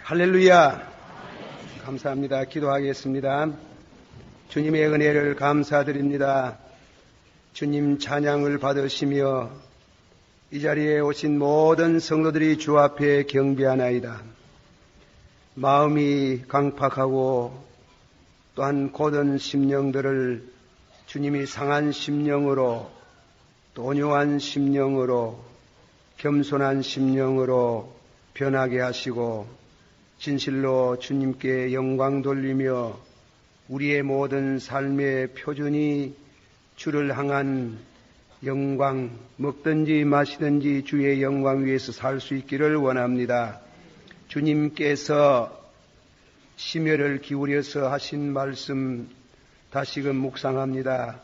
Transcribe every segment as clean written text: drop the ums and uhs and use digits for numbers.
할렐루야. 감사합니다. 기도하겠습니다. 주님의 은혜를 감사드립니다. 주님 찬양을 받으시며 이 자리에 오신 모든 성도들이 주 앞에 경배하나이다. 마음이 강팍하고 또한 고든 심령들을 주님이 상한 심령으로, 또 온유한 심령으로, 겸손한 심령으로 변하게 하시고 진실로 주님께 영광 돌리며 우리의 모든 삶의 표준이 주를 향한 영광, 먹든지 마시든지 주의 영광 위에서 살 수 있기를 원합니다. 주님께서 심혈을 기울여서 하신 말씀 다시금 묵상합니다.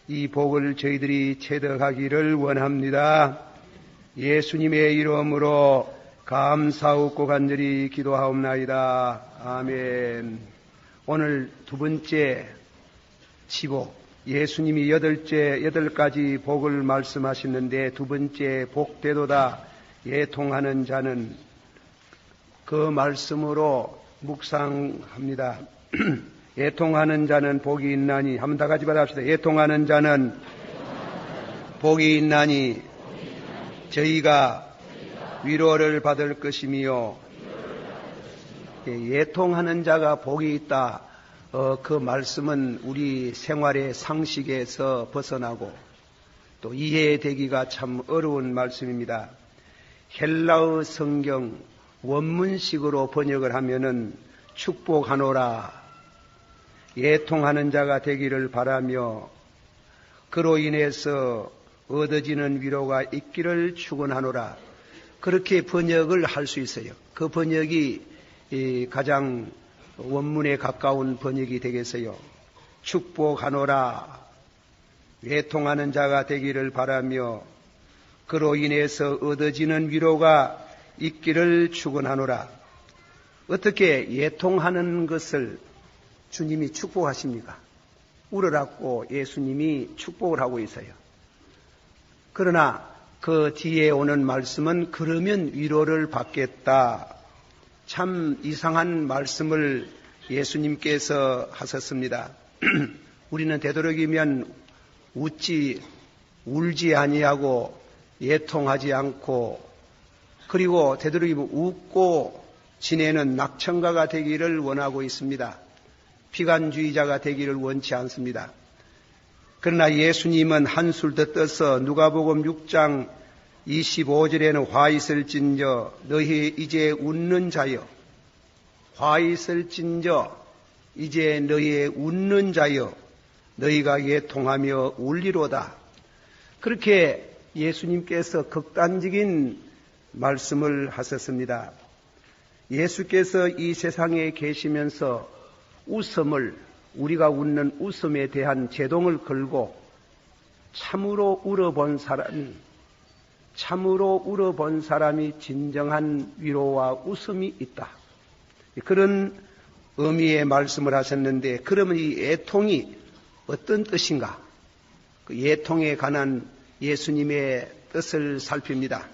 이 복을 저희들이 체득하기를 원합니다. 예수님의 이름으로 감사하고 간절히 기도하옵나이다. 아멘. 오늘 두 번째 치복, 예수님이 여덟 가지 복을 말씀하셨는데 두 번째 복되도다 예통하는 자는 그 말씀으로 묵상합니다. 예통하는 자는 복이 있나니, 한번 다 같이 받아봅시다. 예통하는 자는 복이 있나니 저희가 위로를 받을 것이며, 예통하는 자가 복이 있다. 그 말씀은 우리 생활의 상식에서 벗어나고 또 이해되기가 참 어려운 말씀입니다. 헬라어 성경 원문식으로 번역을 하면은 축복하노라, 예통하는 자가 되기를 바라며 그로 인해서 얻어지는 위로가 있기를 축원하노라, 그렇게 번역을 할 수 있어요. 그 번역이 가장 원문에 가까운 번역이 되겠어요. 축복하노라, 예통하는 자가 되기를 바라며 그로 인해서 얻어지는 위로가 있기를 축원하노라. 어떻게 예통하는 것을 주님이 축복하십니까? 울으라고 예수님이 축복을 하고 있어요. 그러나 그 뒤에 오는 말씀은 그러면 위로를 받겠다. 참 이상한 말씀을 예수님께서 하셨습니다. 우리는 되도록이면 울지 아니하고 예통하지 않고, 그리고 되도록이면 웃고 지내는 낙천가가 되기를 원하고 있습니다. 비관주의자가 되기를 원치 않습니다. 그러나 예수님은 한술 더 떠서 누가복음 6장 25절에는 화 있을진저 너희 이제 웃는 자여, 화 있을진저 이제 너희의 웃는 자여 너희가 예통하며 울리로다. 그렇게 예수님께서 극단적인 말씀을 하셨습니다. 예수께서 이 세상에 계시면서 웃음을, 우리가 웃는 웃음에 대한 제동을 걸고 참으로 울어본 사람이 진정한 위로와 웃음이 있다. 그런 의미의 말씀을 하셨는데, 그러면 이 예통이 어떤 뜻인가? 그 예통에 관한 예수님의 뜻을 살핍니다.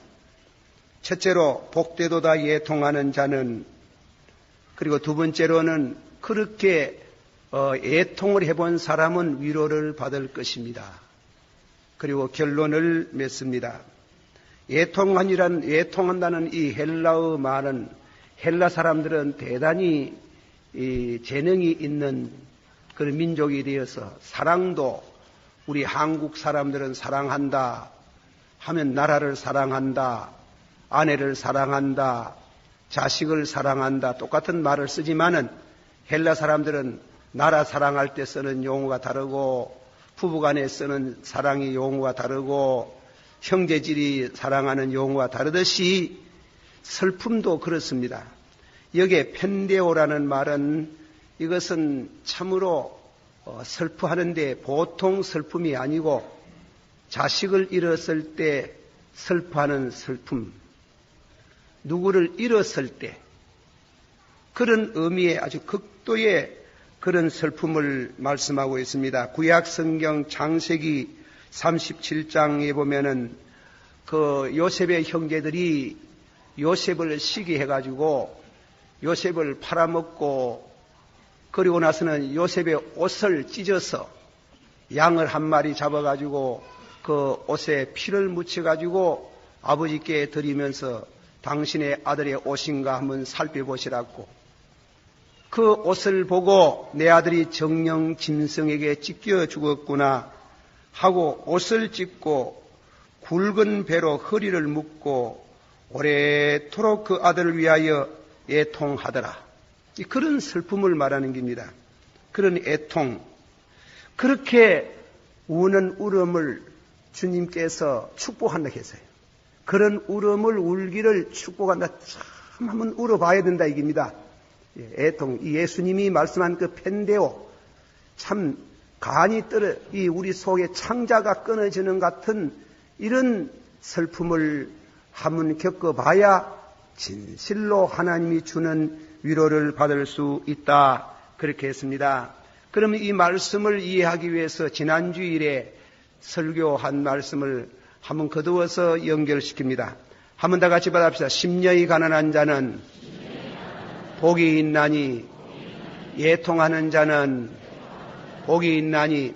첫째로 복되도다 예통하는 자는, 그리고 두 번째로는 그렇게 예통을 해본 사람은 위로를 받을 것입니다. 그리고 결론을 맺습니다. 예통한다는 이 헬라어 말은, 헬라 사람들은 대단히 재능이 있는 그런 민족이 되어서 사랑도, 우리 한국 사람들은 사랑한다 하면 나라를 사랑한다, 아내를 사랑한다, 자식을 사랑한다, 똑같은 말을 쓰지만은 헬라 사람들은 나라 사랑할 때 쓰는 용어가 다르고, 부부간에 쓰는 사랑의 용어가 다르고, 형제질이 사랑하는 용어가 다르듯이 슬픔도 그렇습니다. 여기에 펜데오라는 말은, 이것은 참으로 슬퍼하는데 보통 슬픔이 아니고 자식을 잃었을 때 슬퍼하는 슬픔, 누구를 잃었을 때, 그런 의미의 아주 극도의 그런 슬픔을 말씀하고 있습니다. 구약 성경 창세기 37장에 보면은 그 요셉의 형제들이 요셉을 시기해가지고 요셉을 팔아먹고 그리고 나서는 요셉의 옷을 찢어서 양을 한 마리 잡아가지고 그 옷에 피를 묻혀가지고 아버지께 드리면서 당신의 아들의 옷인가 한번 살펴보시라고 그 옷을 보고 내 아들이 정령 짐승에게 찢겨 죽었구나 하고 옷을 찢고 굵은 배로 허리를 묶고 오래도록 그 아들을 위하여 애통하더라. 그런 슬픔을 말하는 겁니다. 그런 애통. 그렇게 우는 울음을 주님께서 축복한다 했어요. 그런 울음을 울기를 축복한다. 참 한번 울어봐야 된다 이깁니다. 애통. 예수님이 말씀한 그 펜데오 참 간이 떨어 이 우리 속에 창자가 끊어지는 같은 이런 슬픔을 한번 겪어봐야 진실로 하나님이 주는 위로를 받을 수 있다. 그렇게 했습니다. 그러면 이 말씀을 이해하기 위해서 지난주일에 설교한 말씀을 한번 거두어서 연결시킵니다. 한번 다 같이 받아봅시다. 심령이 가난한 자는 복이 있나니 애통하는 자는 복이 있나니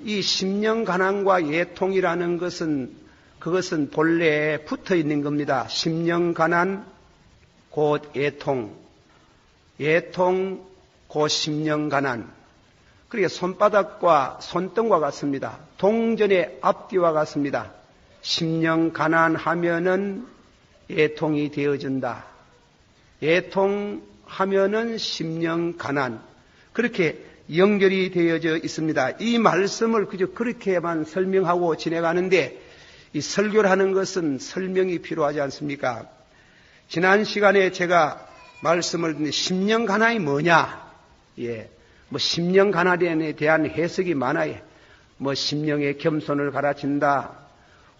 이 심령 가난과 애통이라는 것은 그것은 본래에 붙어 있는 겁니다. 심령 가난 곧 애통, 애통 곧 심령 가난. 그러니까 손바닥과 손등과 같습니다. 동전의 앞뒤와 같습니다. 심령 가난하면은 애통이 되어진다. 애통하면은 심령 가난. 그렇게 연결이 되어져 있습니다. 이 말씀을 그저 그렇게만 설명하고 지내가는데 이 설교를 하는 것은 설명이 필요하지 않습니까? 지난 시간에 제가 말씀을 듣는데 심령 가난이 뭐냐? 뭐 심령 가난에 대한 해석이 많아요. 뭐 심령의 겸손을 가르친다.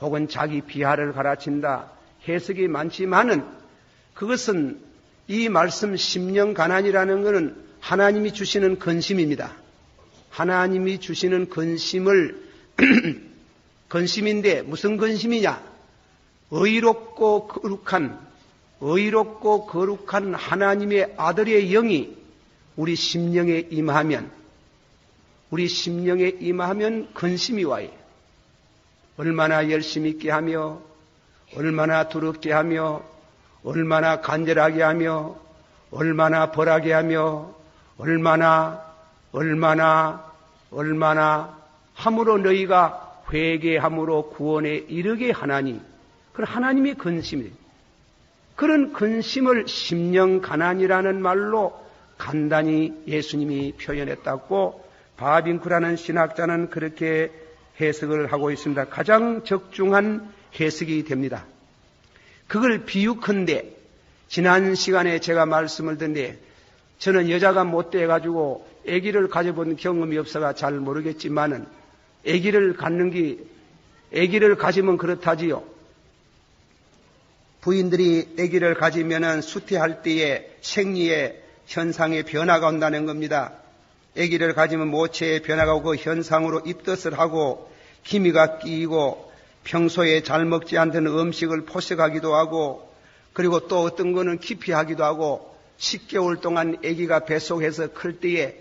혹은 자기 비하를 가르친다. 해석이 많지만은 그것은 이 말씀 심령 가난이라는 것은 하나님이 주시는 근심입니다. 하나님이 주시는 근심을 근심인데 무슨 근심이냐? 의롭고 거룩한 하나님의 아들의 영이 우리 심령에 임하면 근심이 와요. 얼마나 열심히 있게 하며 얼마나 두렵게 하며 얼마나 간절하게 하며 얼마나 벌하게 하며 얼마나 함으로 너희가 회개함으로 구원에 이르게 하나니 그런 하나님의 근심이에요. 그런 근심을 심령 가난이라는 말로 간단히 예수님이 표현했다고 바빙크라는 신학자는 그렇게 해석을 하고 있습니다. 가장 적중한 해석이 됩니다. 그걸 비유컨대 지난 시간에 제가 말씀을 듣는데 저는 여자가 못 돼가지고 아기를 가져본 경험이 없어가 잘 모르겠지만은 아기를 가지면 그렇다지요. 부인들이 아기를 가지면은 수태할 때에 생리의 현상에 변화가 온다는 겁니다. 아기를 가지면 모체에 변화가 오고 그 현상으로 입덧을 하고 기미가 끼이고 평소에 잘 먹지 않던 음식을 포식하기도 하고 그리고 또 어떤 거는 깊이 하기도 하고 10개월 동안 아기가 뱃속에서 클 때에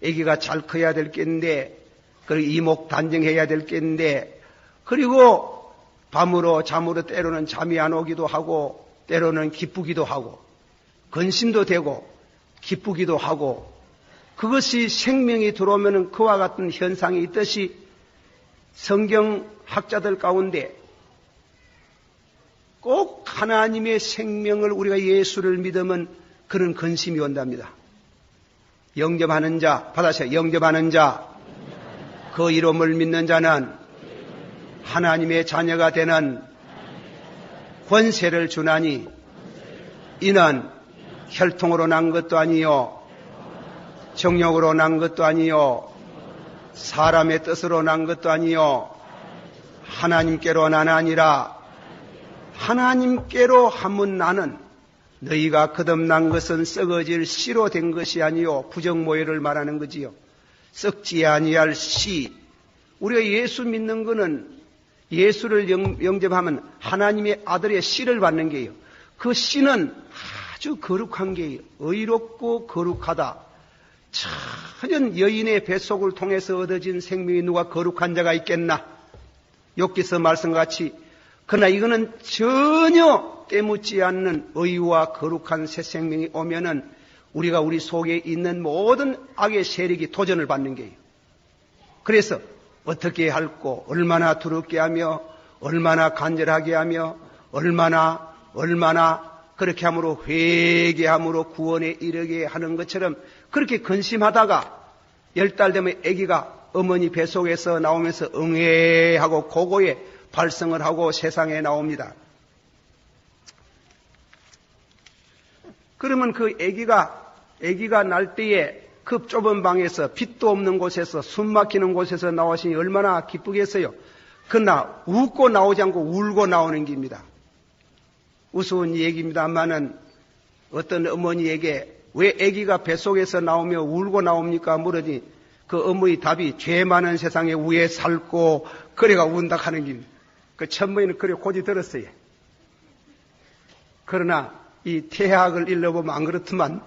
아기가 잘 커야 될 겠는데 그리고 이목 단정해야 될 겠는데 그리고 밤으로 잠으로 때로는 잠이 안 오기도 하고 때로는 기쁘기도 하고 근심도 되고 기쁘기도 하고 그것이 생명이 들어오면 그와 같은 현상이 있듯이 성경 학자들 가운데 꼭 하나님의 생명을 우리가 예수를 믿으면 그런 근심이 온답니다. 영접하는 자, 받아서 영접하는 자, 그 이름을 믿는 자는 하나님의 자녀가 되는 권세를 주나니 이는 혈통으로 난 것도 아니요 정욕으로 난 것도 아니요 사람의 뜻으로 난 것도 아니요 하나님께로 나나니라. 하나님께로 하면 나는 너희가 거듭난 것은 썩어질 씨로 된 것이 아니요 부정모해를 말하는 거지요. 썩지 아니할 씨. 우리가 예수 믿는 것은 예수를 영접하면 하나님의 아들의 씨를 받는 게요. 그 씨는 아주 거룩한 게 의롭고 거룩하다. 천연 여인의 뱃속을 통해서 얻어진 생명이 누가 거룩한 자가 있겠나? 욥기서 말씀같이 그러나 이거는 전혀 깨묻지 않는 의와 거룩한 새 생명이 오면은 우리가 우리 속에 있는 모든 악의 세력이 도전을 받는 게요. 그래서 어떻게 할고 얼마나 두렵게 하며 얼마나 간절하게 하며 얼마나 그렇게 함으로 회개함으로 구원에 이르게 하는 것처럼 그렇게 근심하다가 10달 되면 아기가 어머니 뱃속에서 나오면서 응애하고 고고에 발성을 하고 세상에 나옵니다. 그러면 그 아기가 날 때에 그 좁은 방에서 빛도 없는 곳에서 숨 막히는 곳에서 나오시니 얼마나 기쁘겠어요. 그러나 웃고 나오지 않고 울고 나오는 겁니다. 우스운 얘기입니다만은 어떤 어머니에게 왜 아기가 뱃속에서 나오며 울고 나옵니까? 물으니 그 어머니 답이 죄 많은 세상에 왜 살고 그래가 운다 하는 겁니다. 그 천부인은 그래 고지 들었어요. 그러나 이 태학을 일러보면 안 그렇지만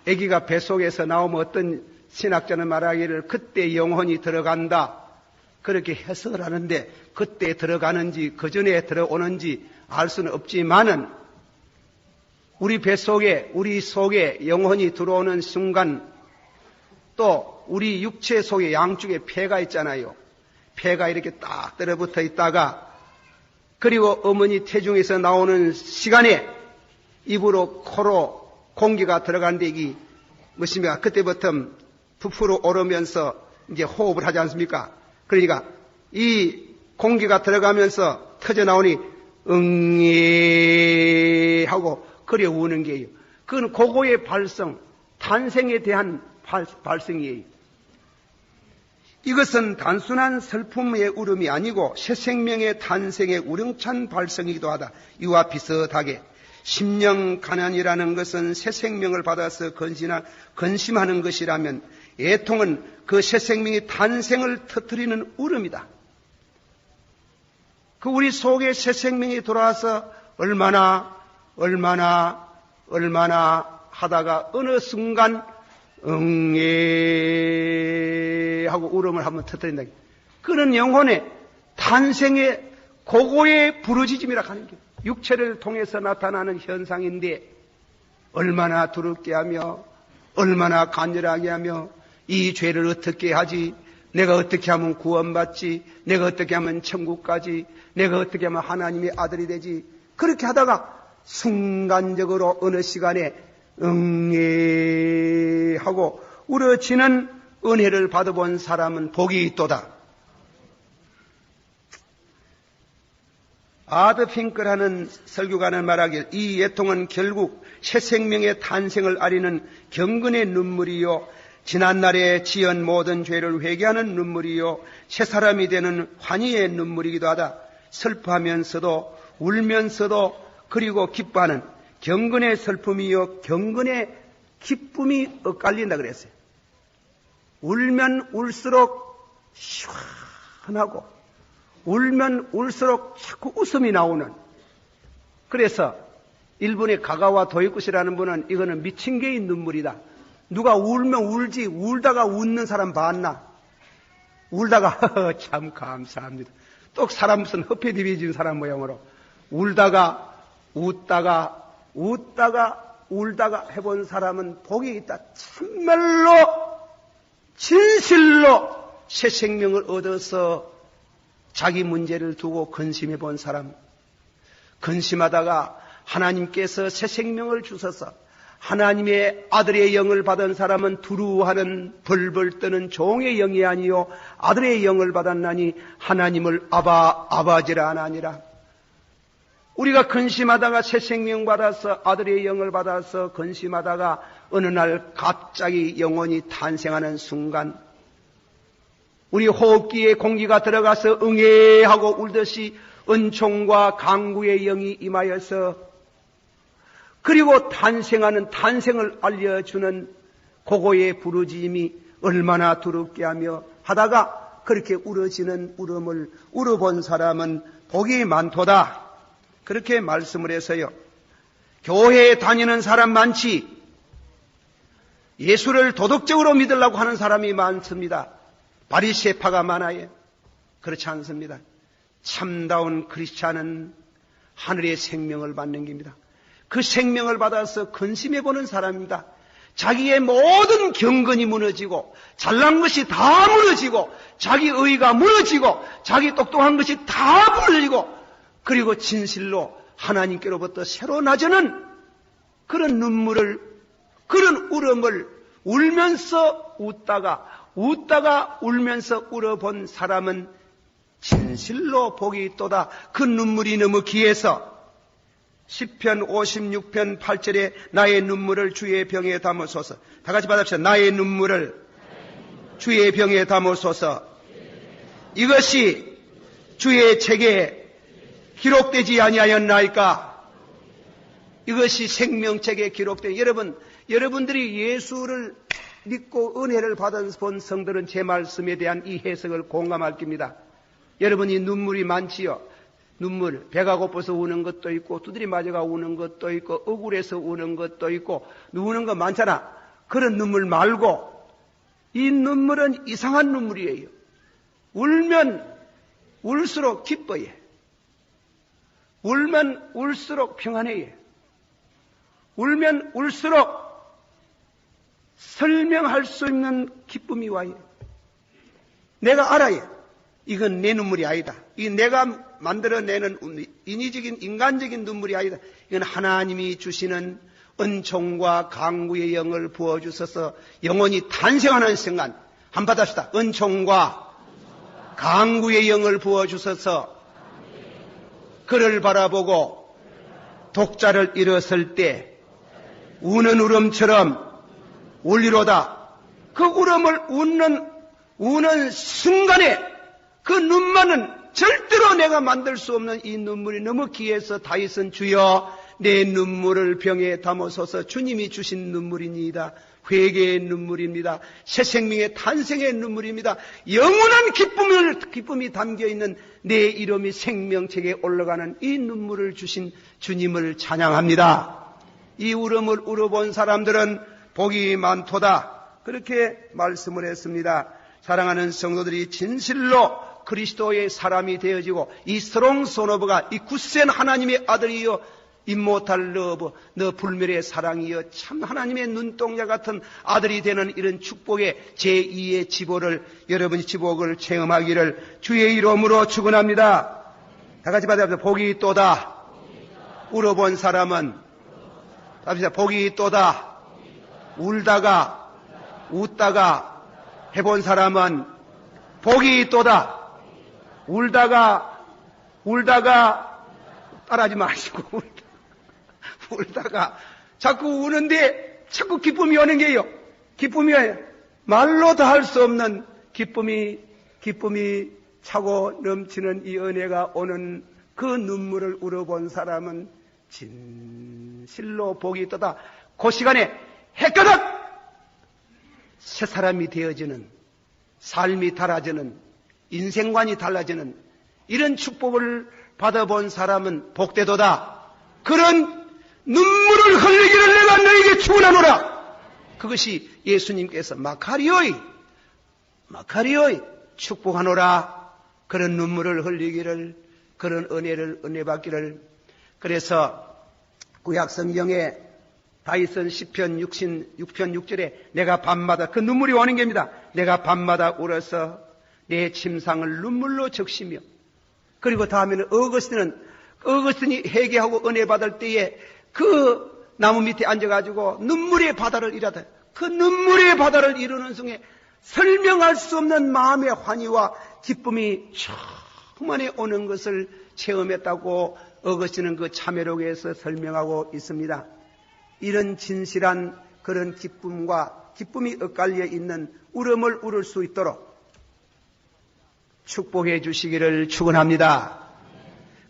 아기가 뱃속에서 나오면 어떤 신학자는 말하기를 그때 영혼이 들어간다 그렇게 해석을 하는데 그때 들어가는지 그 전에 들어오는지 알 수는 없지만은 우리 뱃속에 우리 속에 영혼이 들어오는 순간 또 우리 육체 속에 양쪽에 폐가 있잖아요. 폐가 이렇게 딱 떨어붙어 있다가 그리고 어머니 태중에서 나오는 시간에 입으로 코로 공기가 들어가는데 이게 무엇입니까? 그때부터 부풀어 오르면서 이제 호흡을 하지 않습니까? 그러니까 이 공기가 들어가면서 터져 나오니 응예 하고 그래 우는 게요. 그건 고고의 발성, 탄생에 대한 발성이에요. 이것은 단순한 슬픔의 울음이 아니고 새 생명의 탄생의 우렁찬 발성이기도 하다. 이와 비슷하게 심령 가난이라는 것은 새 생명을 받아서 건심하는 것이라면 애통은 그 새 생명의 탄생을 터뜨리는 울음이다. 그 우리 속에 새 생명이 돌아와서 얼마나 하다가 어느 순간 응애 하고 울음을 한번 터뜨린다. 그는 영혼의 탄생의 고고의 부르짖음이라 하는 게 육체를 통해서 나타나는 현상인데 얼마나 두렵게 하며 얼마나 간절하게 하며 이 죄를 어떻게 하지? 내가 어떻게 하면 구원받지? 내가 어떻게 하면 천국 가지? 내가 어떻게 하면 하나님의 아들이 되지? 그렇게 하다가 순간적으로 어느 시간에 응애하고 울어지는 은혜를 받아본 사람은 복이 있도다. 아드 핑클하는 설교가는 말하길 이 애통은 결국 새 생명의 탄생을 아리는 경건의 눈물이요 지난날에 지은 모든 죄를 회개하는 눈물이요 새 사람이 되는 환희의 눈물이기도 하다. 슬퍼하면서도 울면서도 그리고 기뻐하는 경건의 슬픔이요 경건의 기쁨이 엇갈린다 그랬어요. 울면 울수록 시원하고 울면 울수록 자꾸 웃음이 나오는. 그래서 일본의 가가와 도이쿠시라는 분은 이거는 미친 개인 눈물이다. 누가 울면 울지 울다가 웃는 사람 봤나? 울다가 참 감사합니다. 또 사람 무슨 흡해디비진 사람 모양으로 울다가 웃다가 울다가 해본 사람은 복이 있다. 참말로 진실로 새 생명을 얻어서 자기 문제를 두고 근심해 본 사람, 근심하다가 하나님께서 새 생명을 주셔서 하나님의 아들의 영을 받은 사람은 두루하는 벌벌 떠는 종의 영이 아니요 아들의 영을 받았나니 하나님을 아바지라 하나니라. 우리가 근심하다가 새 생명 받아서 아들의 영을 받아서 근심하다가 어느 날 갑자기 영혼이 탄생하는 순간 우리 호흡기에 공기가 들어가서 응애하고 울듯이 은총과 강구의 영이 임하여서 그리고 탄생하는 탄생을 알려주는 고고의 부르짖음이 얼마나 두렵게 하며 하다가 그렇게 울어지는 울음을 울어본 사람은 복이 많도다. 그렇게 말씀을 해서요. 교회에 다니는 사람 많지 예수를 도덕적으로 믿으려고 하는 사람이 많습니다. 바리새파가 많아요. 그렇지 않습니다. 참다운 크리스찬은 하늘의 생명을 받는 겁니다. 그 생명을 받아서 근심해 보는 사람입니다. 자기의 모든 경건이 무너지고 잘난 것이 다 무너지고 자기 의가 무너지고 자기 똑똑한 것이 다 무너지고 그리고 진실로 하나님께로부터 새로 나져는 그런 눈물을 그런 울음을 울면서 웃다가 울면서 울어본 사람은 진실로 복이 있도다. 그 눈물이 너무 귀해서 시편 56편 8절에 나의 눈물을 주의 병에 담으소서. 다 같이 받읍시다. 나의 눈물을 주의 병에 담으소서. 이것이 주의 책에 기록되지 아니하였나이까? 이것이 생명책에 기록된 여러분들이 예수를 믿고 은혜를 받은 본 성들은 제 말씀에 대한 이 해석을 공감할 겁니다. 여러분이 눈물이 많지요. 눈물, 배가 고파서 우는 것도 있고 두드리 맞아가 우는 것도 있고 억울해서 우는 것도 있고 우는 거 많잖아. 그런 눈물 말고 이 눈물은 이상한 눈물이에요. 울면 울수록 기뻐요. 울면 울수록 평안해요. 울면 울수록 설명할 수 있는 기쁨이 와요. 내가 알아요. 이건 내 눈물이 아니다. 이 내가 만들어내는 인간적인 눈물이 아니다. 이건 하나님이 주시는 은총과 강구의 영을 부어주셔서 영혼이 탄생하는 순간 한번 받읍시다. 은총과 강구의 영을 부어주셔서 그를 바라보고 독자를 일었을 때 우는 울음처럼 울리로다. 그 울음을 우는 순간에 그 눈만은 절대로 내가 만들 수 없는 이 눈물이 너무 귀해서 다윗은 주여 내 눈물을 병에 담으소서. 주님이 주신 눈물입니다. 회개의 눈물입니다. 새 생명의 탄생의 눈물입니다. 영원한 기쁨이 담겨있는 내 이름이 생명책에 올라가는 이 눈물을 주신 주님을 찬양합니다. 이 울음을 울어본 사람들은 복이 많도다. 그렇게 말씀을 했습니다. 사랑하는 성도들이 진실로 그리스도의 사람이 되어지고 이 스트롱 소노브가 이 굳센 하나님의 아들이여 임모탈 러브 너 불멸의 사랑이여 참 하나님의 눈동자 같은 아들이 되는 이런 축복의 제2의 지복을 여러분이 지복을 체험하기를 주의 이름으로 축원합니다. 다 같이 받아보세요. 복이 있도다. 울어본 사람은 답시다. 복이 있도다. 울다가 웃다가 해본 사람은 복이 있도다. 울다가 따라하지 마시고 울다가 자꾸 우는데 자꾸 기쁨이 오는 게요. 기쁨이 말로 다 할 수 없는 기쁨이 차고 넘치는 이 은혜가 오는 그 눈물을 울어본 사람은 진실로 복이 있도다. 그 시간에 해까닥 새 사람이 되어지는 삶이 달라지는 인생관이 달라지는 이런 축복을 받아본 사람은 복되도다. 그런 눈물을 흘리기를 내가 너에게 축원하노라. 그것이 예수님께서 마카리오이 축복하노라. 그런 눈물을 흘리기를 그런 은혜 받기를. 그래서 구약성경에 다윗은 시편 6편 6절에 내가 밤마다 그 눈물이 오는 겁니다. 내가 밤마다 울어서 내 침상을 눈물로 적시며 그리고 다음에는 어거스틴이 회개하고 은혜 받을 때에 그 나무 밑에 앉아가지고 눈물의 바다를 일하다. 그 눈물의 바다를 이루는 순간에 설명할 수 없는 마음의 환희와 기쁨이 충만히 오는 것을 체험했다고 어거스틴은 그 참회록에서 설명하고 있습니다. 이런 진실한 그런 기쁨이 엇갈려 있는 울음을 울을 수 있도록 축복해 주시기를 축원합니다.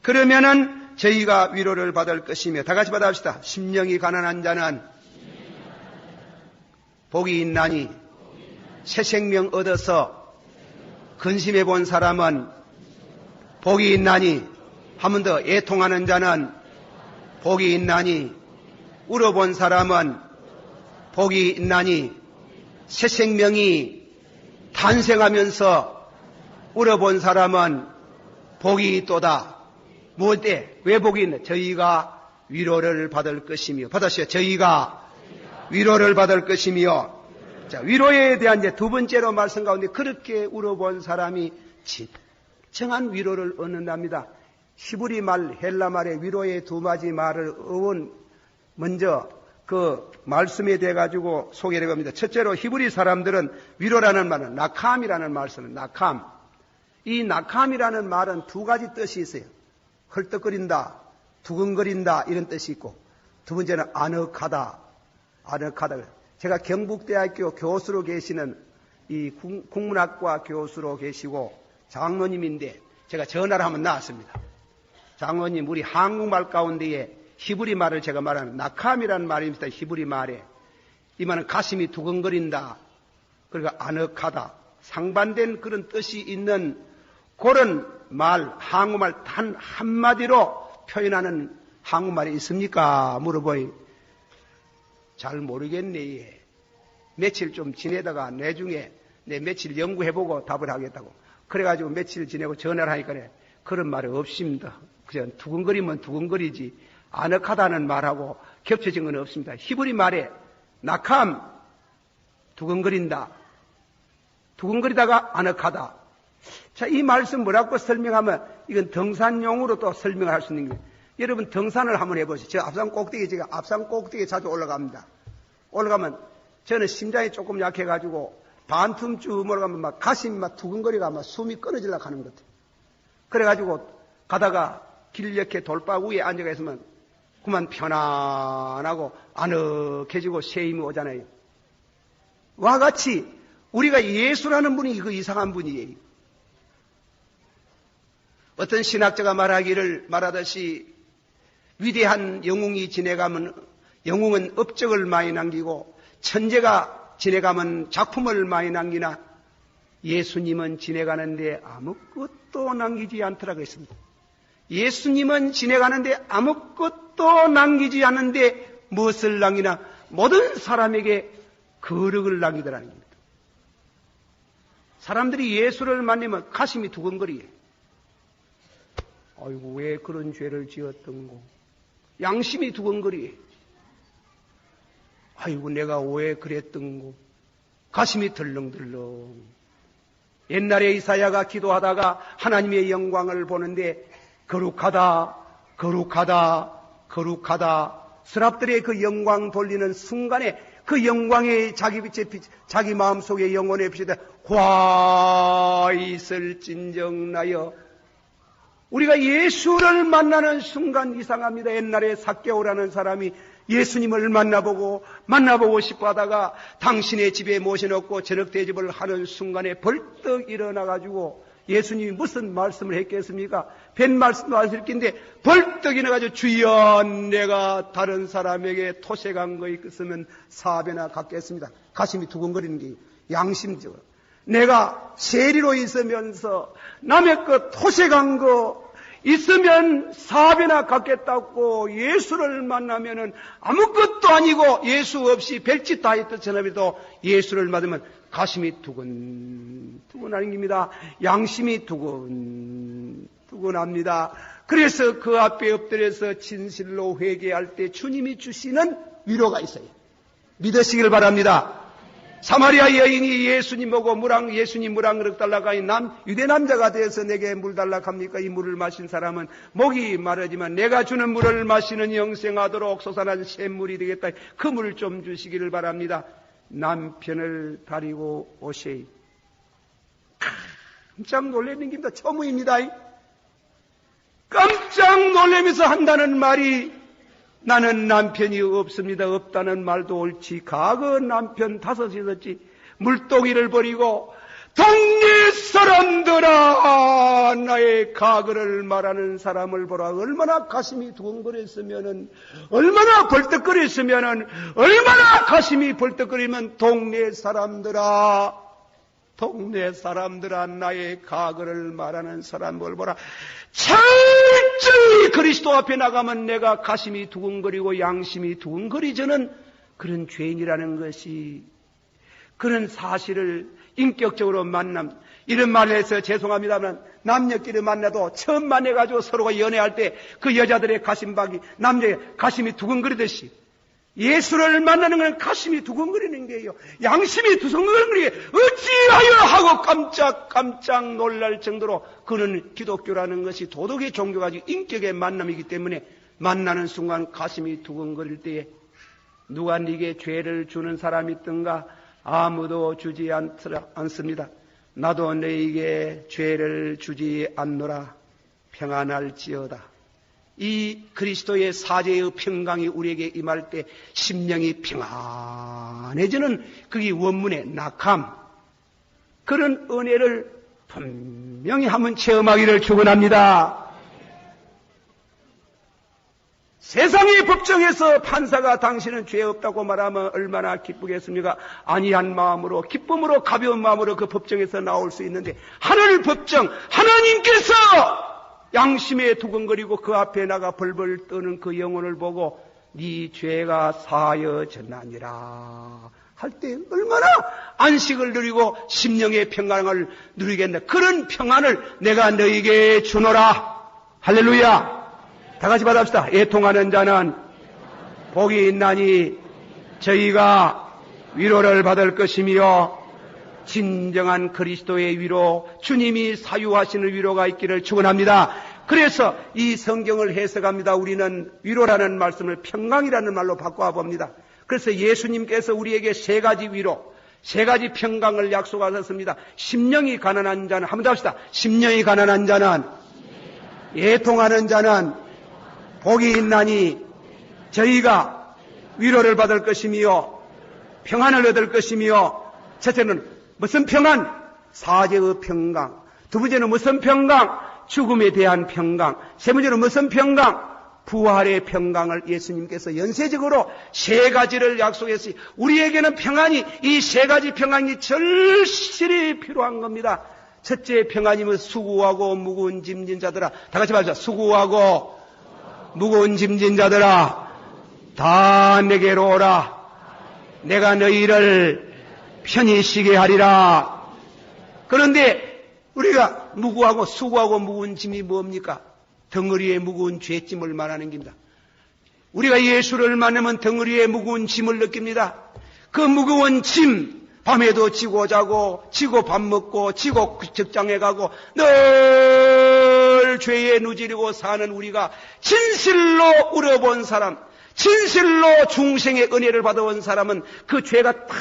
그러면은 저희가 위로를 받을 것이며 다 같이 받아봅시다. 심령이 가난한 자는 복이 있나니 새 생명 얻어서 근심해 본 사람은 복이 있나니 한 번 더 애통하는 자는 복이 있나니 울어본 사람은 복이 있나니 새 생명이 탄생하면서 울어본 사람은 복이 있도다. 무엇에? 왜 복이 있나? 저희가 위로를 받을 것이며. 받았어요. 저희가 위로를 받을 것이며. 자, 위로에 대한 이제 두 번째로 말씀 가운데 그렇게 울어본 사람이 진정한 위로를 얻는답니다. 히브리 말, 헬라 말의 위로의 두 가지 말을 어원 먼저 그 말씀에 대해 가지고 소개를 합니다. 첫째로 히브리 사람들은 위로라는 말은 나캄이라는 말 쓰는 나캄. 이 나캄이라는 말은 두 가지 뜻이 있어요. 헐떡거린다, 두근거린다 이런 뜻이 있고 두 번째는 아늑하다. 제가 경북대학교 교수로 계시는 이 국문학과 교수로 계시고 장로님인데 제가 전화를 한번 나왔습니다. 장로님, 우리 한국말 가운데에 히브리 말을 제가 말하는 나캄이라는 말입니다. 히브리 말에 이 말은 가슴이 두근거린다, 그리고 아늑하다, 상반된 그런 뜻이 있는 그런 말, 한국말 단 한마디로 표현하는 한국말이 있습니까? 물어보이. 잘 모르겠네. 며칠 좀 지내다가 내중에 내 며칠 연구해보고 답을 하겠다고. 그래가지고 며칠 지내고 전화를 하니까 그런 말이 없습니다. 그냥 두근거리면 두근거리지 아늑하다는 말하고 겹쳐진 건 없습니다. 히브리 말에 나캄, 두근거린다, 두근거리다가 아늑하다. 자, 이 말씀 뭐라고 설명하면 이건 등산용으로 또 설명을 할 수 있는 거예요. 여러분 등산을 한번 해보세요. 저 앞산 꼭대기, 제가 앞산 꼭대기에 자주 올라갑니다. 올라가면 저는 심장이 조금 약해가지고 반틈쯤 올라가면 막 가슴이 막 두근거리가 막 숨이 끊어지려고 하는 것 같아요. 그래가지고 가다가 길 옆에 돌박 위에 앉아가 있으면 그만 편안하고 아늑해지고 새 힘이 오잖아요. 와 같이 우리가 예수라는 분이 이거 이상한 분이에요. 어떤 신학자가 말하듯이 위대한 영웅이 지내가면 영웅은 업적을 많이 남기고 천재가 지내가면 작품을 많이 남기나 예수님은 지내가는데 아무것도 남기지 않더라고 했습니다. 예수님은 지내가는데 아무것도 남기지 않는데 무엇을 남기나 모든 사람에게 거룩을 남기더라는 겁니다. 사람들이 예수를 만나면 가슴이 두근거리요. 아이고 왜 그런 죄를 지었던고. 양심이 두근거리요. 아이고 내가 왜 그랬던고. 가슴이 덜렁덜렁. 옛날에 이사야가 기도하다가 하나님의 영광을 보는데 거룩하다, 거룩하다, 거룩하다. 스랍들의 그 영광 돌리는 순간에 그 영광의 자기 마음속에 영혼의 빛이 화 있을진정 나여. 우리가 예수를 만나는 순간 이상합니다. 옛날에 삭개오라는 사람이 예수님을 만나보고 싶어 하다가 당신의 집에 모셔놓고 저녁 대접을 하는 순간에 벌떡 일어나가지고 예수님이 무슨 말씀을 했겠습니까? 벤 말씀도 안 했을 텐데 벌떡 일어나가지고 주여 내가 다른 사람에게 토색한 거 있으면 4배나 갚겠습니다. 가슴이 두근거리는 게 양심적으로. 내가 세리로 있으면서 남의 것 토색한 거 있으면 4배나 갚겠다고 예수를 만나면은 아무것도 아니고 예수 없이 별짓 다 했던 사람이도 예수를 만나면 가슴이 두근두근하는 겁니다. 양심이 두근두근합니다. 그래서 그 앞에 엎드려서 진실로 회개할 때 주님이 주시는 위로가 있어요. 믿으시길 바랍니다. 사마리아 여인이 예수님 보고 예수님 물 한 그릇 달라고 하니 유대 남자가 되어서 내게 물 달라고 합니까? 이 물을 마신 사람은 목이 마르지만 내가 주는 물을 마시는 영생하도록 솟아난 샘물이 되겠다. 그 물을 좀 주시기를 바랍니다. 남편을 데리고 오세요. 깜짝 놀라는 겁니다. 처음입니다. 깜짝 놀라면서 한다는 말이 나는 남편이 없습니다. 없다는 말도 옳지. 과거 남편 5이 있었지. 물동이를 버리고 동네 사람들아 나의 과거를 말하는 사람을 보라. 얼마나 가슴이 두근거렸으면은, 얼마나 벌떡거렸으면은, 얼마나 가슴이 벌떡거리면 동네 사람들아 동네 사람들아 나의 과거를 말하는 사람을 보라. 철저히 그리스도 앞에 나가면 내가 가심이 두근거리고 양심이 두근거리저는 그런 죄인이라는 것이, 그런 사실을 인격적으로 만남. 이런 말을 해서 죄송합니다만 남녀끼리 만나도 처음 만나가지고 서로가 연애할 때 그 여자들의 가심박이 남녀의 가심이 두근거리듯이 예수를 만나는 건 가심이 두근거리는 게예요. 양심이 두근거리는 게 어찌하여 하고 깜짝 놀랄 정도로 그는 기독교라는 것이 도덕의 종교가 아니고 인격의 만남이기 때문에 만나는 순간 가심이 두근거릴 때에 누가 네게 죄를 주는 사람이 있던가? 아무도 주지 않습니다. 나도 너에게 죄를 주지 않노라. 평안할지어다. 이 그리스도의 사죄의 평강이 우리에게 임할 때 심령이 평안해지는 그게 원문의 낙함, 그런 은혜를 분명히 한번 체험하기를 축원합니다. 세상의 법정에서 판사가 당신은 죄 없다고 말하면 얼마나 기쁘겠습니까? 아니한 마음으로, 기쁨으로, 가벼운 마음으로 그 법정에서 나올 수 있는데, 하늘 법정, 하나님께서 양심에 두근거리고 그 앞에 나가 벌벌 떠는 그 영혼을 보고 네 죄가 사여졌나니라 할 때 얼마나 안식을 누리고 심령의 평강을 누리겠나. 그런 평안을 내가 너에게 주노라. 할렐루야. 다 같이 받읍시다. 애통하는 자는 복이 있나니 저희가 위로를 받을 것이며 진정한 그리스도의 위로, 주님이 사유하시는 위로가 있기를 축원합니다. 그래서 이 성경을 해석합니다. 우리는 위로라는 말씀을 평강이라는 말로 바꿔 봅니다. 그래서 예수님께서 우리에게 세 가지 위로, 세 가지 평강을 약속하셨습니다. 심령이 가난한 자는, 한번 더 합시다. 심령이 가난한 자는, 애통하는 자는 복이 있나니 저희가 위로를 받을 것이며 평안을 얻을 것이며. 첫째는 무슨 평안? 사죄의 평강. 두 번째는 무슨 평강? 죽음에 대한 평강. 세 번째는 무슨 평강? 부활의 평강을 예수님께서 연쇄적으로 세 가지를 약속했으니 우리에게는 평안이, 이 세 가지 평안이 절실히 필요한 겁니다. 첫째 평안이면 수고하고 무거운 짐진 자들아. 다 같이 말하자. 수고하고 무거운 짐진 자들아 다 내게로 오라. 내가 너희를 편히 쉬게 하리라. 그런데 우리가 무거워하고 수고하고 무거운 짐이 뭡니까? 덩어리에 무거운 죄짐을 말하는 겁니다. 우리가 예수를 만나면 덩어리에 무거운 짐을 느낍니다. 그 무거운 짐, 밤에도 지고 자고 지고 밥 먹고 지고 직장에 가고 늘 죄에 누지르고 사는 우리가 진실로 울어본 사람, 진실로 중생의 은혜를 받아온 사람은 그 죄가 딱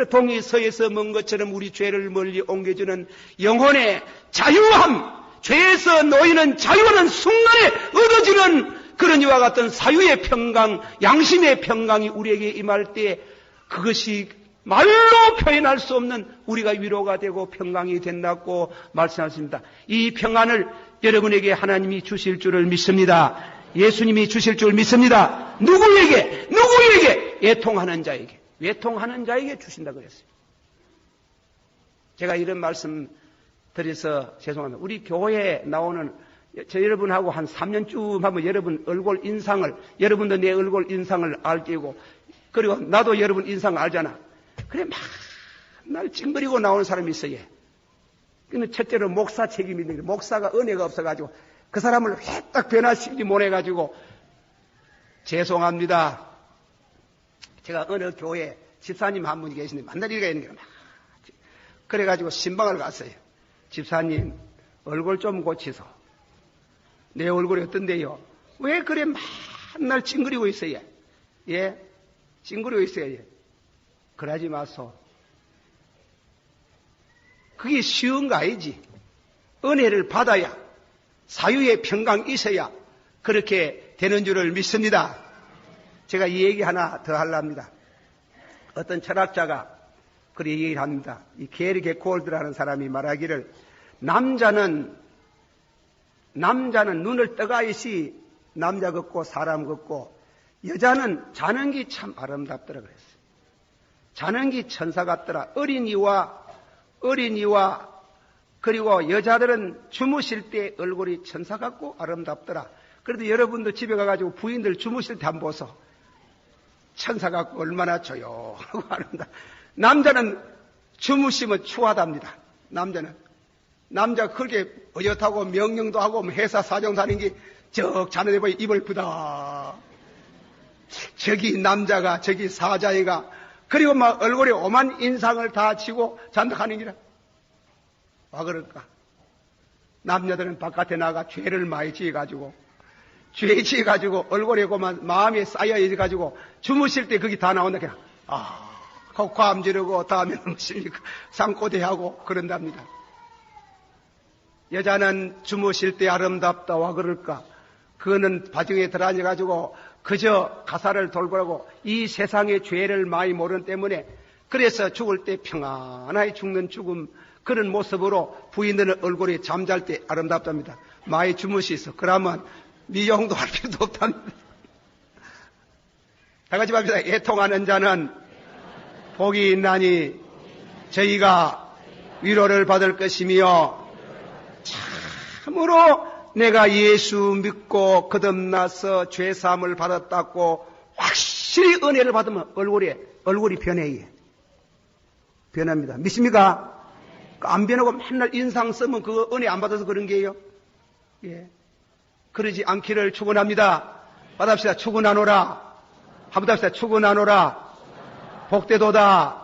동이 서에서 먼 것처럼 우리 죄를 멀리 옮겨주는 영혼의 자유함, 죄에서 놓이는 자유하는 순간에 얻어지는 그런 이와 같은 사유의 평강, 양심의 평강이 우리에게 임할 때 그것이 말로 표현할 수 없는 우리가 위로가 되고 평강이 된다고 말씀하십니다. 이 평안을 여러분에게 하나님이 주실 줄을 믿습니다. 예수님이 주실 줄 믿습니다. 누구에게? 애통하는 자에게. 외통하는 자에게 주신다고 그랬어요. 제가 이런 말씀 드려서 죄송합니다. 우리 교회에 나오는 저 여러분하고 한 3년쯤 하면 여러분 얼굴 인상을, 여러분도 내 얼굴 인상을 알게고, 그리고 나도 여러분 인상 알잖아. 그래 맨날 찡그리고 나오는 사람이 있어요. 근데 첫째로 목사 책임이 있는 게, 목사가 은혜가 없어가지고 그 사람을 회딱 변화시키지 못해가지고 죄송합니다. 제가 어느 교회 집사님 한 분이 계시는데 만날 일가 있는 거예요. 그래가지고 신방을 갔어요. 집사님 얼굴 좀 고치소. 내 얼굴이 어떤데요? 왜 그래 맨날 찡그리고 있어요? 예? 찡그리고 있어요. 그러지 마소. 그게 쉬운 거 아니지. 은혜를 받아야, 사유의 평강이 있어야 그렇게 되는 줄을 믿습니다. 제가 이 얘기 하나 더 하려합니다. 어떤 철학자가 그렇게 얘기를 합니다. 이 게리 게콜드라는 사람이 말하기를, 남자는 눈을 떠가야지 남자 같고 사람 같고, 여자는 자는 게 참 아름답더라 그랬어요. 자는 게 천사 같더라. 어린이와 어린이와 그리고 여자들은 주무실 때 얼굴이 천사 같고 아름답더라. 그래도 여러분도 집에 가가지고 부인들 주무실 때 한번 보소. 천사 같고 얼마나 조용하고 아름다. 남자는 주무시면 추하답니다. 남자가 그렇게 어엿하고 명령도 하고 회사 사정 사는 게 적 자는 데 보니 입을 부다. 저기 남자가 저기 사자애가 그리고 막 얼굴에 오만 인상을 다 치고 잔뜩하는 기라. 와 그럴까? 남자들은 바깥에 나가 죄를 많이 지어가지고 죄 지어가지고 얼굴에 고만 마음에 쌓여가지고 주무실 때 거기 다 나온다. 그냥 과암 지르고 다음에 넘실니까 상꼬대하고 그런답니다. 여자는 주무실 때 아름답다. 와 그럴까? 그거는 바중에 들어앉아가지고 그저 가사를 돌보라고 이 세상의 죄를 많이 모르는 때문에 그래서 죽을 때 평안하게 죽는 죽음 그런 모습으로 부인들은 얼굴이 잠잘 때 아름답답니다. 많이 주무시소. 그러면 미용도 할 필요도 없답니다. 다 같이 합시다. 애통하는 자는 복이 있나니 저희가 위로를 받을 것이며 참으로 내가 예수 믿고 거듭나서 죄사함을 받았다고 확실히 은혜를 받으면 얼굴이 변해요. 변합니다. 믿습니까? 안 변하고 맨날 인상 쓰면 그거 은혜 안 받아서 그런 게요. 예. 그러지 않기를 축원합니다. 받합시다. 축원하노라. 한번 합시다. 축원하노라. 복되도다.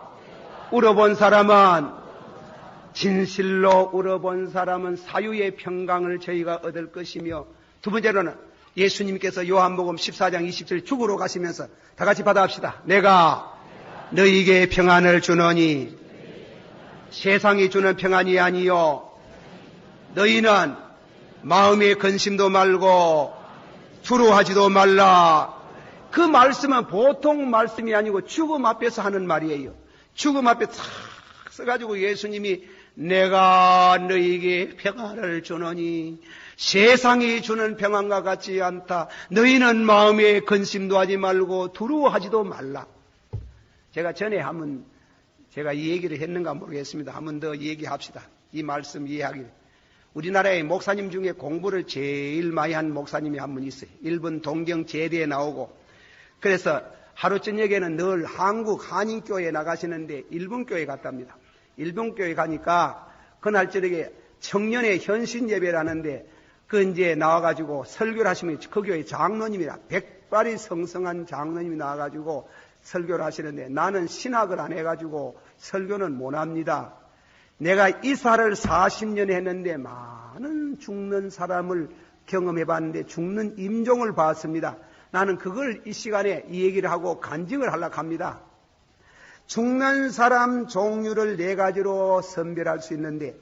울어본 사람은 진실로 울어본 사람은 사유의 평강을 저희가 얻을 것이며 두 번째로는 예수님께서 요한복음 14장 27절 죽으러 가시면서 다 같이 받아합시다. 내가 너희에게 평안을 주노니 세상이 주는 평안이 아니요 너희는 마음의 근심도 말고 두려워하지도 말라. 그 말씀은 보통 말씀이 아니고 죽음 앞에서 하는 말이에요. 죽음 앞에 싹 써가지고 예수님이 내가 너희에게 평안을 주노니 세상이 주는 평안과 같지 않다. 너희는 마음에 근심도 하지 말고 두려워하지도 말라. 제가 전에 제가 이 얘기를 했는가 모르겠습니다. 한 번 더 얘기합시다. 이 말씀 이해하기. 우리나라의 목사님 중에 공부를 제일 많이 한 목사님이 한 분 있어요. 일본 동경 제대에 나오고 그래서 하루 저녁에는 늘 한국 한인교회에 나가시는데 일본 교회 갔답니다. 일본 교회 가니까 그날 저녁에 청년의 현신 예배를 하는데 그 이제 나와가지고 설교를 하시면 그 교회 장로님이라 백발이 성성한 장로님이 나와가지고 설교를 하시는데 나는 신학을 안 해가지고 설교는 못합니다. 내가 이사를 40년 했는데 많은 죽는 사람을 경험해봤는데 죽는 임종을 봤습니다. 나는 그걸 이 시간에 이 얘기를 하고 간증을 하려고 합니다. 죽는 사람 종류를 4가지로 선별할 수 있는데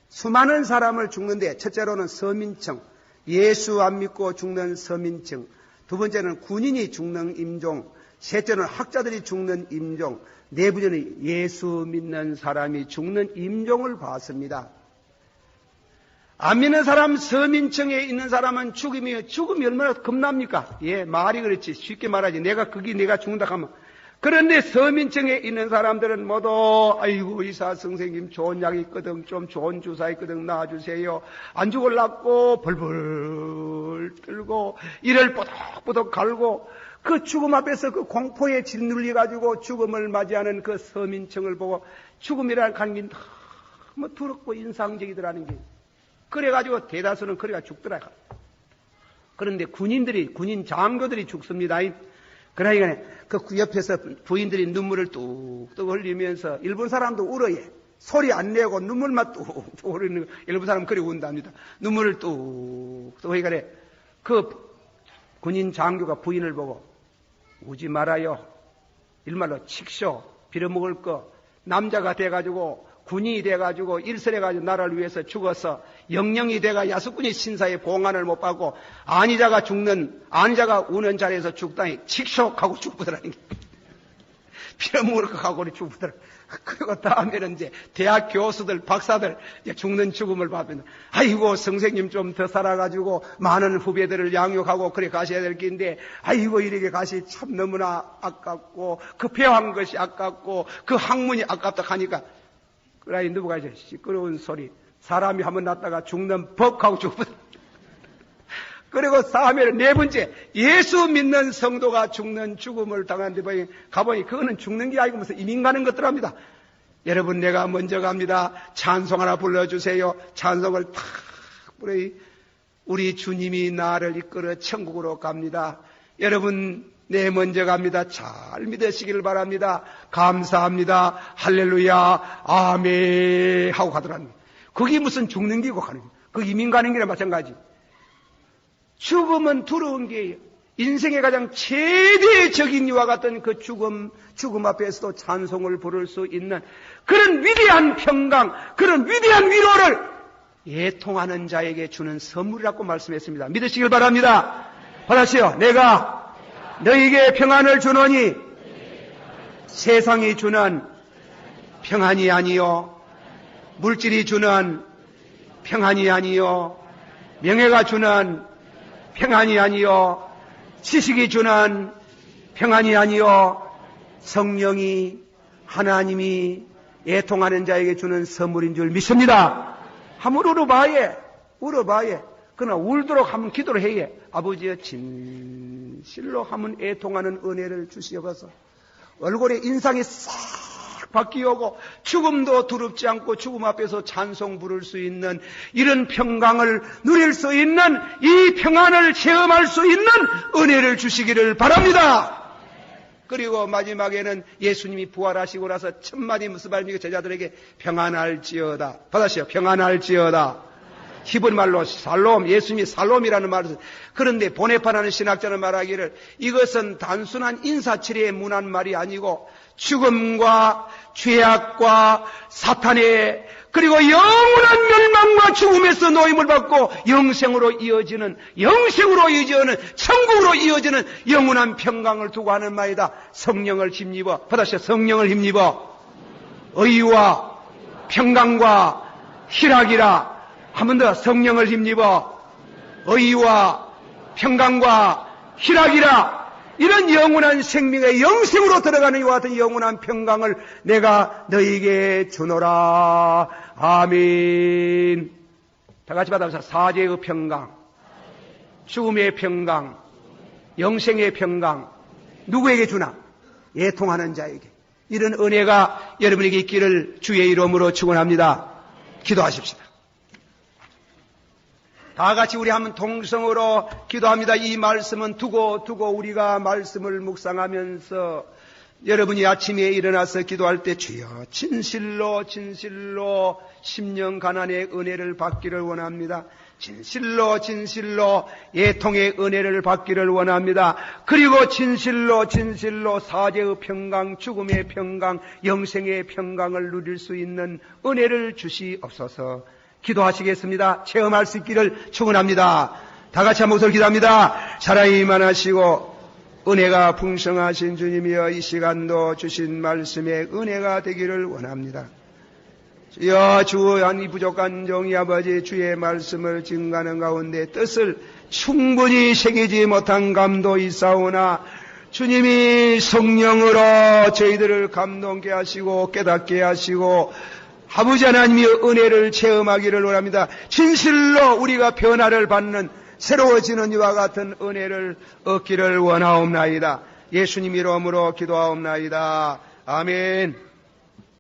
수많은 사람을 죽는데 첫째로는 서민층, 예수 안 믿고 죽는 서민층, 두 번째는 군인이 죽는 임종, 셋째는 학자들이 죽는 임종, 네 번째는 예수 믿는 사람이 죽는 임종을 봤습니다. 안 믿는 사람, 서민층에 있는 사람은 죽음이 얼마나 겁납니까? 예, 말이 그렇지. 쉽게 말하지. 내가 죽는다 하면. 그런데 서민층에 있는 사람들은 모두, 아이고, 의사 선생님 좋은 약이 있거든, 좀 좋은 주사 있거든, 놔주세요. 안 죽을라고 벌벌 떨고, 이를 뽀덕뽀덕 갈고, 그 죽음 앞에서 그 공포에 짓눌려가지고 죽음을 맞이하는 그 서민층을 보고 죽음이라는 게 너무 두렵고 인상적이더라는 게. 그래가지고 대다수는 그래가 죽더라. 그런데 군인 장교들이 죽습니다. 그러니까 그 옆에서 부인들이 눈물을 뚝뚝 흘리면서 일본 사람도 울어요. 소리 안 내고 눈물만 뚝뚝 흘리는 거. 일본 사람은 그래 운답니다. 눈물을 뚝뚝 흘리니까 그 군인 장교가 부인을 보고 우지 말아요. 일말로 칙쇼 빌어먹을 거 남자가 돼가지고 군인이 돼가지고 일선해가지고 나라를 위해서 죽어서 영령이 돼가 야수꾼이 신사의 봉안을 못 받고 안이자가 우는 자리에서 죽다니 칙쇼하고 죽더라는 게 빌어먹을 거 하고 죽더라. 그리고 다음에는 이제 대학 교수들, 박사들 이제 죽는 죽음을 받으면 아이고 선생님 좀 더 살아가지고 많은 후배들을 양육하고 그래 가셔야 될 긴데 아이고 이렇게 가시 참 너무나 아깝고 그 배워한 것이 아깝고 그 학문이 아깝다 하니까 그러니 누가 이제 시끄러운 소리. 사람이 한번 났다가 죽는 법하고 죽거든. 그리고 3일, 네 번째, 예수 믿는 성도가 죽는 죽음을 당하는데 가보니 그거는 죽는 게 아니고 무슨 이민 가는 것들합니다. 여러분, 내가 먼저 갑니다. 찬송 하나 불러주세요. 찬송을 탁 불러. 우리 주님이 나를 이끌어 천국으로 갑니다. 여러분, 네, 먼저 갑니다. 잘 믿으시길 바랍니다. 감사합니다. 할렐루야, 아멘 하고 가더랍니다. 그게 무슨 죽는 기고 가는 거예요. 그 이민 가는 길에 마찬가지. 죽음은 두려운 게예요. 인생의 가장 최대적인 이와 같은 그 죽음 앞에서도 찬송을 부를 수 있는 그런 위대한 평강, 그런 위대한 위로를 애통하는 자에게 주는 선물이라고 말씀했습니다. 믿으시길 바랍니다. 받으시오. 내가 너에게 평안을 주노니 세상이 주는 평안이 아니요, 물질이 주는 평안이 아니요, 명예가 주는 평안이 아니요, 지식이 주는 평안이 아니요, 성령이 하나님이 애통하는 자에게 주는 선물인 줄 믿습니다. 한번 울어봐예. 그러나 울도록 한번 기도를 해예. 아버지여, 진실로 한번 애통하는 은혜를 주시옵소서. 얼굴에 인상이 싹 바뀌어오고 죽음도 두렵지 않고 죽음 앞에서 찬송 부를 수 있는 이런 평강을 누릴 수 있는, 이 평안을 체험할 수 있는 은혜를 주시기를 바랍니다. 그리고 마지막에는 예수님이 부활하시고 나서 첫마디 무슨 말입니까? 제자들에게 평안할지어다. 받으시오. 평안할지어다. 히브리 말로 살롬, 예수님이 살롬이라는 말을 써요. 그런데 보네파라는 신학자는 말하기를 이것은 단순한 인사치레의 문한 말이 아니고 죽음과 죄악과 사탄의 그리고 영원한 멸망과 죽음에서 노임을 받고 영생으로 이어지는 천국으로 이어지는 영원한 평강을 두고 하는 말이다. 성령을 힘입어. 받으시오. 성령을 힘입어. 의와 평강과 희락이라. 한 번 더. 성령을 힘입어. 의와 평강과 희락이라. 이런 영원한 생명의 영생으로 들어가는 이와 같은 영원한 평강을 내가 너희에게 주노라. 아멘. 다 같이 받아보세요. 사제의 평강, 죽음의 평강, 영생의 평강. 누구에게 주나? 애통하는 자에게. 이런 은혜가 여러분에게 있기를 주의 이름으로 축원합니다. 기도하십시다. 다 같이 우리 한번 동성으로 기도합니다. 이 말씀은 두고 우리가 말씀을 묵상하면서 여러분이 아침에 일어나서 기도할 때 주여 진실로 심령 가난의 은혜를 받기를 원합니다. 진실로 애통의 은혜를 받기를 원합니다. 그리고 진실로 사제의 평강, 죽음의 평강, 영생의 평강을 누릴 수 있는 은혜를 주시옵소서. 기도하시겠습니다. 체험할 수 있기를 축원합니다. 다 같이 한 목소리 기도합니다. 사랑이 많으시고 은혜가 풍성하신 주님이여, 이 시간도 주신 말씀에 은혜가 되기를 원합니다. 주여, 주 한 부족한 종이 아버지 주의 말씀을 증가하는 가운데 뜻을 충분히 새기지 못한 감도 있사오나 주님이 성령으로 저희들을 감동케 하시고 깨닫게 하시고 아버지 하나님의 은혜를 체험하기를 원합니다. 진실로 우리가 변화를 받는 새로워지는 이와 같은 은혜를 얻기를 원하옵나이다. 예수님 이름으로 기도하옵나이다. 아멘.